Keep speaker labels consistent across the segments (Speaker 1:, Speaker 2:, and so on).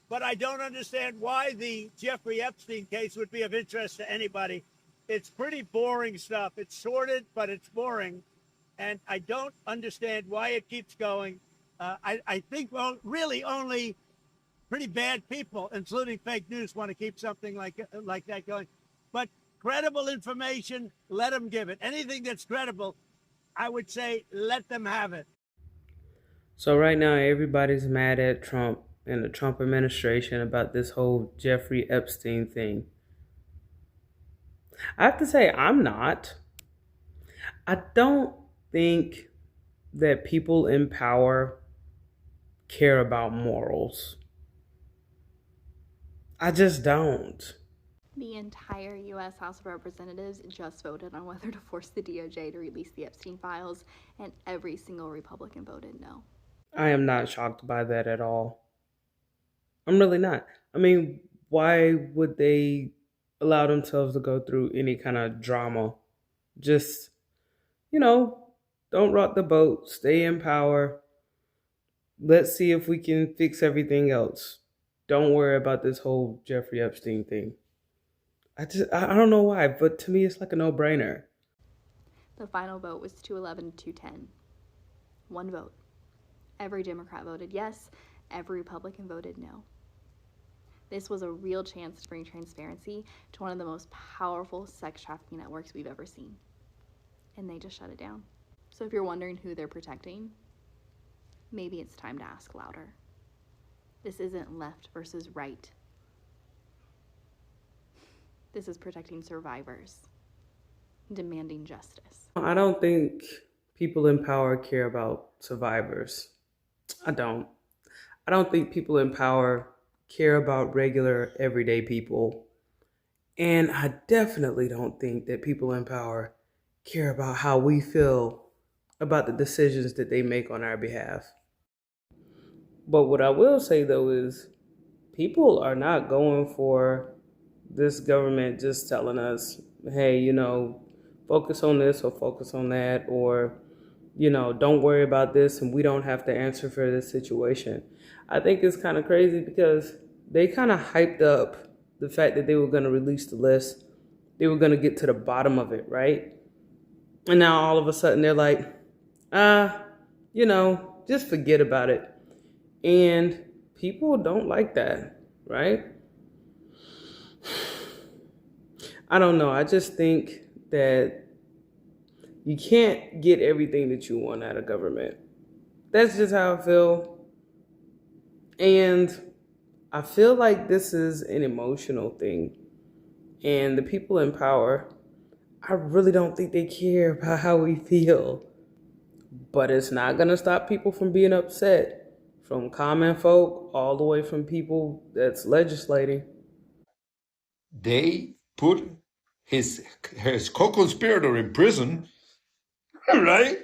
Speaker 1: but I don't understand why the Jeffrey Epstein case would be of interest to anybody. It's pretty boring stuff. It's sordid, but it's boring. And I don't understand why it keeps going. I think, well, really only pretty bad people, including fake news, want to keep something like that going. But credible information, let them give it. Anything that's credible, I would say, let them have it.
Speaker 2: So right now, everybody's mad at Trump and the Trump administration about this whole Jeffrey Epstein thing. I have to say, I'm not. I don't think that people in power care about morals. I just don't.
Speaker 3: The entire U.S. House of Representatives just voted on whether to force the DOJ to release the Epstein files, and every single Republican voted no.
Speaker 2: I am not shocked by that at all. I'm really not. I mean, why would they allow themselves to go through any kind of drama? Just, you know, don't rock the boat, stay in power. Let's see if we can fix everything else. Don't worry about this whole Jeffrey Epstein thing. I don't know why, but to me it's like a no-brainer.
Speaker 3: The final vote was 211 to 210. One vote. Every Democrat voted yes, every Republican voted no. This was a real chance to bring transparency to one of the most powerful sex trafficking networks we've ever seen. And they just shut it down. So if you're wondering who they're protecting, maybe it's time to ask louder. This isn't left versus right. This is protecting survivors, demanding justice.
Speaker 2: I don't think people in power care about survivors. I don't. I don't think people in power care about regular, everyday people. And I definitely don't think that people in power care about how we feel about the decisions that they make on our behalf. But what I will say, though, is people are not going for this government just telling us, hey, focus on this or focus on that, or, don't worry about this and we don't have to answer for this situation. I think it's kind of crazy because they kind of hyped up the fact that they were going to release the list. They were going to get to the bottom of it, right? And now all of a sudden they're like, just forget about it. And people don't like that, right? I don't know. I just think that you can't get everything that you want out of government. That's just how I feel. And I feel like this is an emotional thing. And the people in power, I really don't think they care about how we feel. But it's not going to stop people from being upset. From common folk all the way from people that's legislating.
Speaker 4: They put his co-conspirator in prison, right?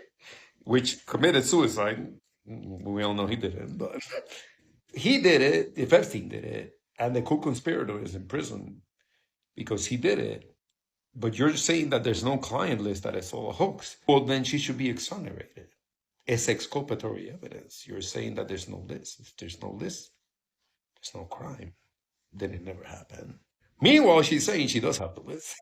Speaker 4: Which committed suicide. We all know he did it, but he did it. If Epstein did it, and the co-conspirator is in prison because he did it. But you're saying that there's no client list, that it's all a hoax. Well, then she should be exonerated. It's exculpatory evidence. You're saying that there's no list. If there's no list, there's no crime. Then it never happened. Meanwhile, she's saying she does have the list.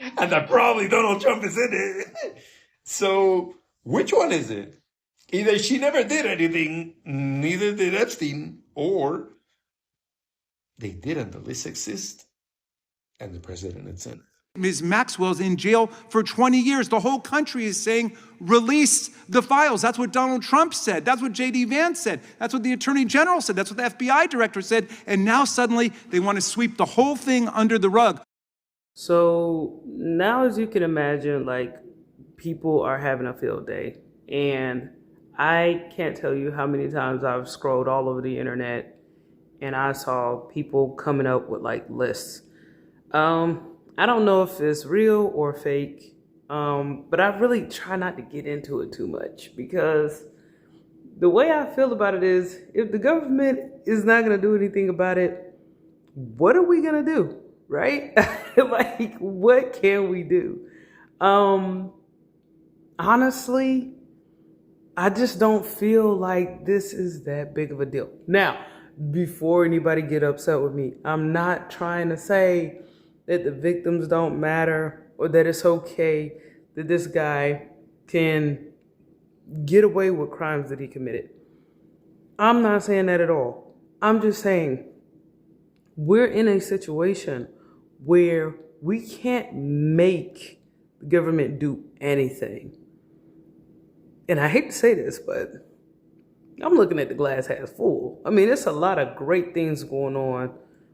Speaker 4: And that probably Donald Trump is in it. So which one is it? Either she never did anything, neither did Epstein, or they did and the list exists, and the president and Senate.
Speaker 5: Ms. Maxwell's in jail for 20 years. The whole country is saying, release the files. That's what Donald Trump said. That's what J.D. Vance said. That's what the Attorney General said. That's what the FBI director said. And now suddenly they want to sweep the whole thing under the rug.
Speaker 2: So now, as you can imagine, people are having a field day. And I can't tell you how many times I've scrolled all over the internet and I saw people coming up with lists. I don't know if it's real or fake, but I really try not to get into it too much because the way I feel about it is if the government is not going to do anything about it, what are we going to do, right? What can we do? Honestly, I just don't feel like this is that big of a deal. Now, before anybody get upset with me, I'm not trying to say that the victims don't matter or that it's okay that this guy can get away with crimes that he committed. I'm not saying that at all. I'm just saying we're in a situation where we can't make the government do anything. And I hate to say this, but I'm looking at the glass half full. I mean, there's a lot of great things going on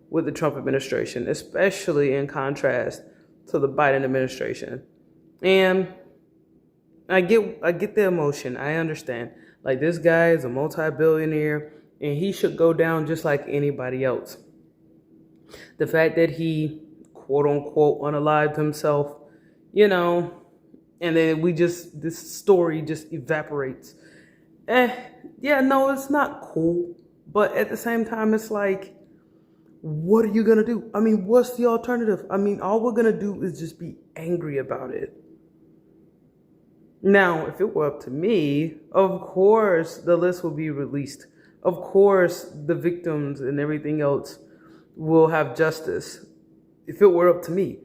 Speaker 2: with the Trump administration, especially in contrast to the Biden administration. And I get the emotion. I understand. Like, this guy is a multi-billionaire and he should go down just like anybody else. The fact that he quote unquote unalived himself, and then this story just evaporates. Yeah, no, it's not cool. But at the same time, it's like, what are you going to do? I mean, what's the alternative? I mean, all we're going to do is just be angry about it. Now, if it were up to me, of course, the list will be released. Of course, the victims and everything else will have justice. If it were up to me.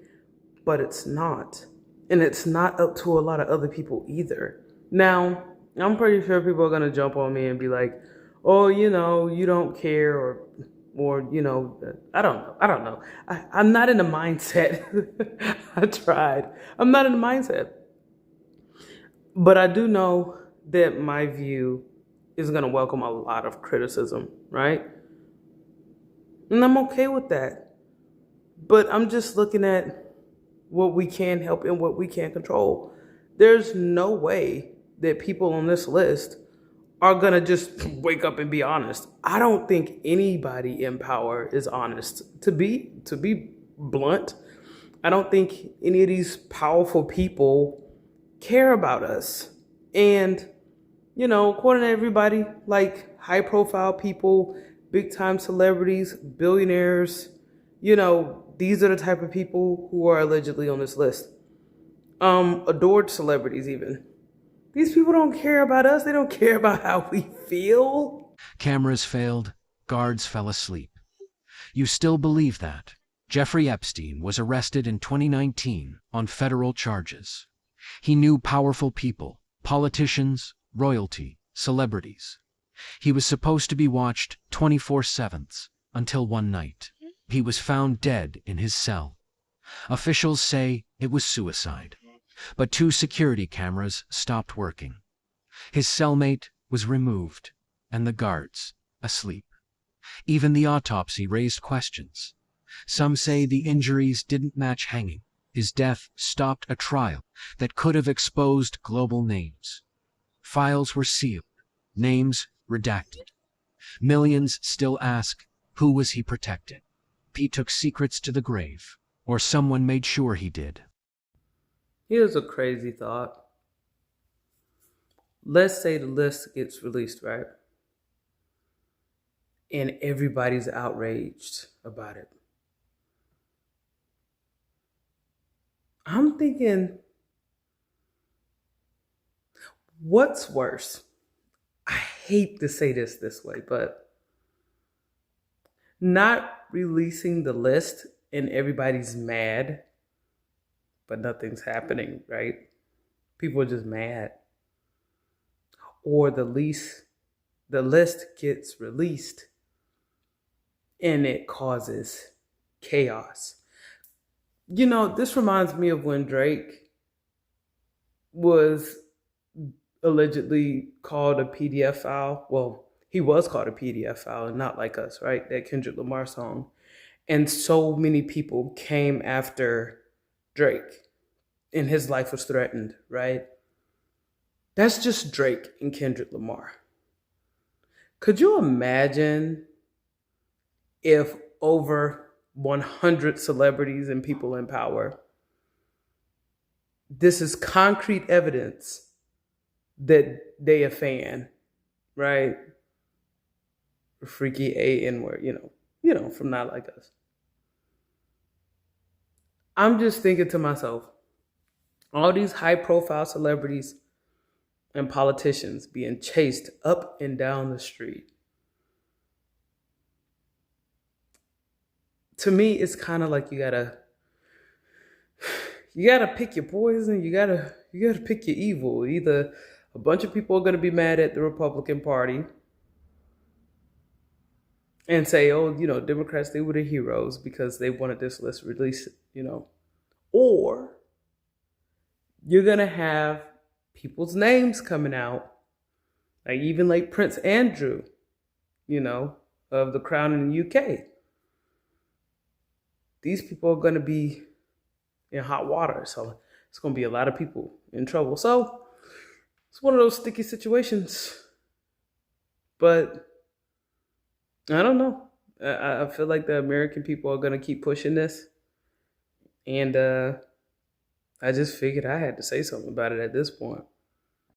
Speaker 2: But it's not. And it's not up to a lot of other people either. Now, I'm pretty sure people are going to jump on me and be like, oh, you don't care, or I don't know. I'm not in the mindset. I tried. I'm not in the mindset. But I do know that my view is going to welcome a lot of criticism, right? And I'm okay with that. But I'm just looking at what we can help and what we can't control. There's no way that people on this list are going to just wake up and be honest. I don't think anybody in power is honest. To be blunt, I don't think any of these powerful people care about us. And, according to everybody, like high profile people, big time celebrities, billionaires, these are the type of people who are allegedly on this list. Adored celebrities even. These people don't care about us. They don't care about how we feel.
Speaker 6: Cameras failed. Guards fell asleep. You still believe that? Jeffrey Epstein was arrested in 2019 on federal charges. He knew powerful people, politicians, royalty, celebrities. He was supposed to be watched 24/7 until one night. He was found dead in his cell. Officials say it was suicide, but 2 security cameras stopped working. His cellmate was removed, and the guards asleep. Even the autopsy raised questions. Some say the injuries didn't match hanging. His death stopped a trial that could have exposed global names. Files were sealed, names redacted. Millions still ask, who was he protecting? He took secrets to the grave, or someone made sure he did.
Speaker 2: Here's a crazy thought. Let's say the list gets released, right? And everybody's outraged about it. I'm thinking, what's worse? I hate to say this way, but not releasing the list and everybody's mad, but nothing's happening, right? People are just mad. Or the list gets released and it causes chaos. This reminds me of when Drake was allegedly called a PDF file. Well, he was called a PDF file and Not Like Us, right? That Kendrick Lamar song. And so many people came after Drake and his life was threatened, right? That's just Drake and Kendrick Lamar. Could you imagine if over 100 celebrities and people in power, this is concrete evidence that they a fan, right? Freaky A-N-word, from Not Like Us. I'm just thinking to myself, all these high profile celebrities, and politicians being chased up and down the street. To me, it's kind of like you gotta pick your poison. You gotta pick your evil. Either a bunch of people are gonna be mad at the Republican Party and say, oh, Democrats, they were the heroes because they wanted this list released, or you're gonna have people's names coming out, like even like Prince Andrew, of The Crown in the UK. These people are gonna be in hot water, so it's gonna be a lot of people in trouble. So it's one of those sticky situations. But I don't know. I feel like the American people are gonna keep pushing this, and I just figured I had to say something about it at this point.